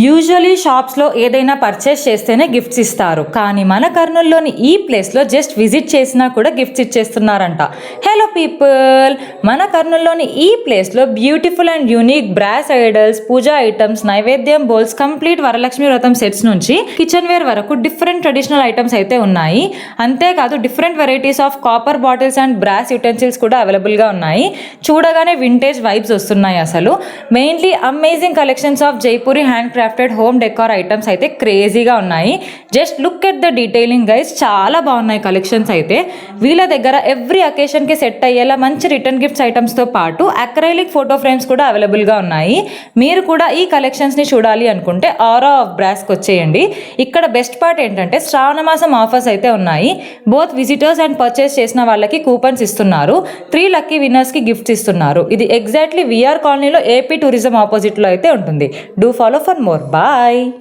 Usually షాప్స్లో ఏదైనా purchase చేస్తేనే గిఫ్ట్స్ ఇస్తారు, కానీ మన కర్నూలులోని ఈ ప్లేస్లో జస్ట్ విజిట్ చేసినా కూడా గిఫ్ట్స్ ఇచ్చేస్తున్నారంట. హలో పీపుల్, మన కర్నూలులోని ఈ ప్లేస్లో beautiful and unique brass idols, puja items, నైవేద్యం bowls, complete Varalakshmi Vratam sets నుంచి కిచెన్ వేర్ వరకు డిఫరెంట్ ట్రెడిషనల్ ఐటమ్స్ అయితే ఉన్నాయి. అంతేకాదు different varieties of copper bottles and brass utensils కూడా అవైలబుల్గా ఉన్నాయి. చూడగానే వింటేజ్ వైబ్స్ వస్తున్నాయి. అసలు mainly amazing collections of Jaipuri handcrafted home decor items అయితే క్రేజీగా ఉన్నాయి. Just look at the detailing guys, చాలా బాగున్నాయి కలెక్షన్స్ అయితే. వీళ్ళ దగ్గర ఎవ్రీ అకేషన్కి సెట్ అయ్యేలా మంచి రిటర్న్ గిఫ్ట్స్ ఐటమ్స్తో పాటు అక్రైలిక్ ఫోటో ఫ్రేమ్స్ కూడా అవైలబుల్గా ఉన్నాయి. మీరు కూడా ఈ కలెక్షన్స్ని చూడాలి అనుకుంటే ఆరా ఆఫ్ బ్రాస్కి వచ్చేయండి. ఇక్కడ బెస్ట్ పార్ట్ ఏంటంటే శ్రావణ మాసం ఆఫర్స్ అయితే ఉన్నాయి. బోత్ విజిటర్స్ అండ్ పర్చేస్ చేసిన వాళ్ళకి కూపన్స్ ఇస్తున్నారు. 3 లక్కీ విన్నర్స్కి గిఫ్ట్స్ ఇస్తున్నారు. ఇది ఎగ్జాక్ట్లీ విఆర్ కాలనీలో ఏపీ టూరిజం ఆపోజిట్లో అయితే ఉంటుంది. Do follow for more. Bye.